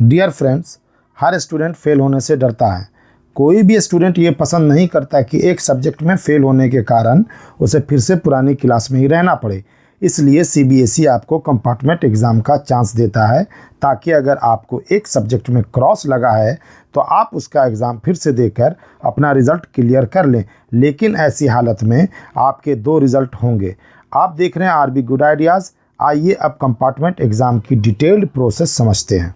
Dear friends, हर student fail होने से डरता है। कोई भी स्टूडेंट ये पसंद नहीं करता कि एक सब्जेक्ट में फेल होने के कारण उसे फिर से पुरानी क्लास में ही रहना पड़े। इसलिए सीबीएसई आपको कंपार्टमेंट एग्ज़ाम का चांस देता है, ताकि अगर आपको एक सब्जेक्ट में क्रॉस लगा है तो आप उसका एग्ज़ाम फिर से देकर अपना रिज़ल्ट क्लियर कर लें। लेकिन ऐसी हालत में आपके 2 रिज़ल्ट होंगे। आप देख रहे हैं आरबी गुड आइडियाज़। आइए अब कंपार्टमेंट एग्ज़ाम की डिटेल्ड प्रोसेस समझते हैं।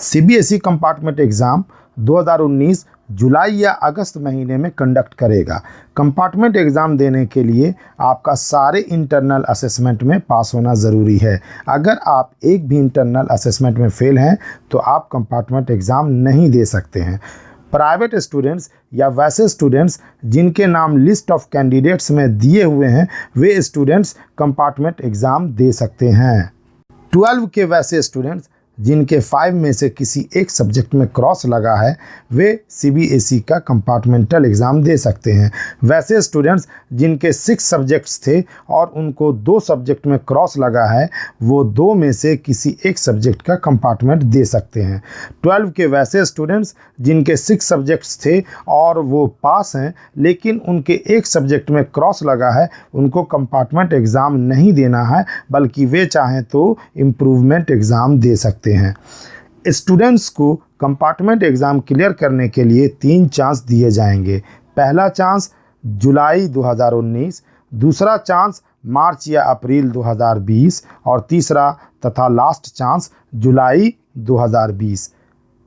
सीबीएसई कंपार्टमेंट एग्ज़ाम 2019 जुलाई या अगस्त महीने में कंडक्ट करेगा। कंपार्टमेंट एग्ज़ाम देने के लिए आपका सारे इंटरनल असेसमेंट में पास होना ज़रूरी है। अगर आप एक भी इंटरनल असेसमेंट में फेल हैं तो आप कंपार्टमेंट एग्ज़ाम नहीं दे सकते हैं। प्राइवेट स्टूडेंट्स या वैसे स्टूडेंट्स जिनके नाम लिस्ट ऑफ कैंडिडेट्स में दिए हुए हैं, वे स्टूडेंट्स कंपार्टमेंट एग्ज़ाम दे सकते हैं। 12 के वैसे स्टूडेंट्स जिनके 5 में से किसी एक सब्जेक्ट में क्रॉस लगा है, वे सीबीएसई का कंपार्टमेंटल एग्ज़ाम दे सकते हैं। वैसे स्टूडेंट्स जिनके 6 सब्जेक्ट्स थे और उनको 2 सब्जेक्ट में क्रॉस लगा है, वो 2 में से किसी एक सब्जेक्ट का कंपार्टमेंट दे सकते हैं। 12 के वैसे स्टूडेंट्स जिनके 6 सब्जेक्ट्स थे और वो पास हैं, लेकिन उनके एक सब्जेक्ट में क्रॉस लगा है, उनको कंपार्टमेंट एग्ज़ाम नहीं देना है, बल्कि वे चाहें तो इम्प्रूवमेंट एग्ज़ाम दे सकते हैं। स्टूडेंट्स को कंपार्टमेंट एग्ज़ाम क्लियर करने के लिए 3 चांस दिए जाएंगे। पहला चांस जुलाई 2019, दूसरा चांस मार्च या अप्रैल 2020 और तीसरा तथा लास्ट चांस जुलाई 2020।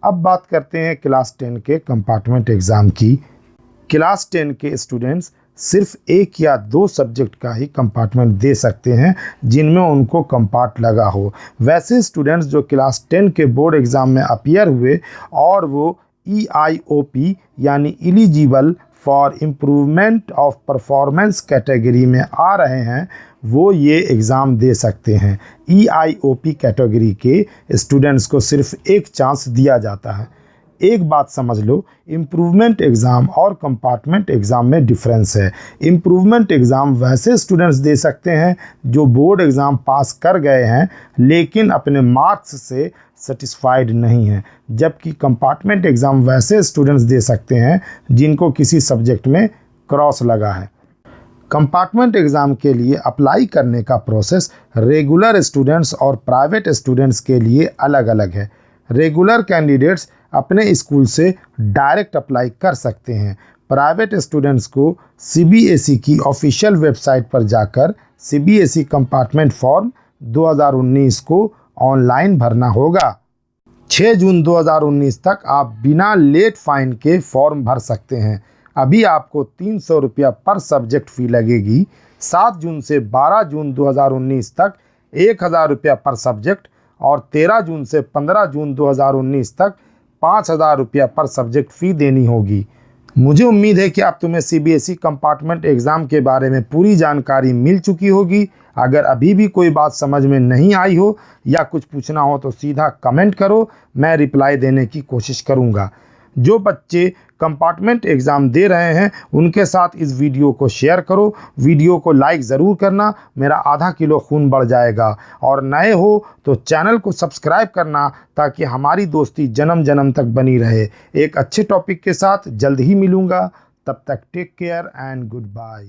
अब बात करते हैं क्लास 10 के कंपार्टमेंट एग्ज़ाम की। क्लास 10 के स्टूडेंट्स सिर्फ 1 या 2 सब्जेक्ट का ही कंपार्टमेंट दे सकते हैं जिनमें उनको कंपार्ट लगा हो। वैसे स्टूडेंट्स जो क्लास 10 के बोर्ड एग्ज़ाम में अपीयर हुए और वो EIOP यानी eligible for improvement of performance category में आ रहे हैं, वो ये एग्ज़ाम दे सकते हैं। EIOP कैटेगरी के स्टूडेंट्स को सिर्फ 1 चांस दिया जाता है। एक बात समझ लो, इम्प्रूवमेंट एग्ज़ाम और कंपार्टमेंट एग्ज़ाम में डिफरेंस है। इम्प्रूवमेंट एग्ज़ाम वैसे स्टूडेंट्स दे सकते हैं जो बोर्ड एग्ज़ाम पास कर गए हैं लेकिन अपने मार्क्स से सेटिस्फाइड नहीं हैं, जबकि कंपार्टमेंट एग्ज़ाम वैसे स्टूडेंट्स दे सकते हैं जिनको किसी सब्जेक्ट में क्रॉस लगा है। कंपार्टमेंट एग्ज़ाम के लिए अप्लाई करने का प्रोसेस रेगुलर स्टूडेंट्स और प्राइवेट स्टूडेंट्स के लिए अलग अलग है। रेगुलर कैंडिडेट्स अपने स्कूल से डायरेक्ट अप्लाई कर सकते हैं। प्राइवेट स्टूडेंट्स को सीबीएसई की ऑफिशियल वेबसाइट पर जाकर सीबीएसई कंपार्टमेंट फॉर्म 2019 को ऑनलाइन भरना होगा। 6 जून 2019 तक आप बिना लेट फाइन के फॉर्म भर सकते हैं। अभी आपको 300 रुपया पर सब्जेक्ट फ़ी लगेगी। 7 जून से 12 जून 2019 तक 1000 रुपया पर सब्जेक्ट और 13 जून से 15 जून 2019 तक 5000 रुपया पर सब्जेक्ट फ़ी देनी होगी। मुझे उम्मीद है कि आप तुम्हें सीबीएसई कंपार्टमेंट एग्ज़ाम के बारे में पूरी जानकारी मिल चुकी होगी। अगर अभी भी कोई बात समझ में नहीं आई हो या कुछ पूछना हो तो सीधा कमेंट करो, मैं रिप्लाई देने की कोशिश करूँगा। जो बच्चे कंपार्टमेंट एग्ज़ाम दे रहे हैं उनके साथ इस वीडियो को शेयर करो। वीडियो को लाइक ज़रूर करना, मेरा आधा किलो खून बढ़ जाएगा। और नए हो तो चैनल को सब्सक्राइब करना, ताकि हमारी दोस्ती जन्म जन्म तक बनी रहे। एक अच्छे टॉपिक के साथ जल्द ही मिलूँगा। तब तक take care and good bye.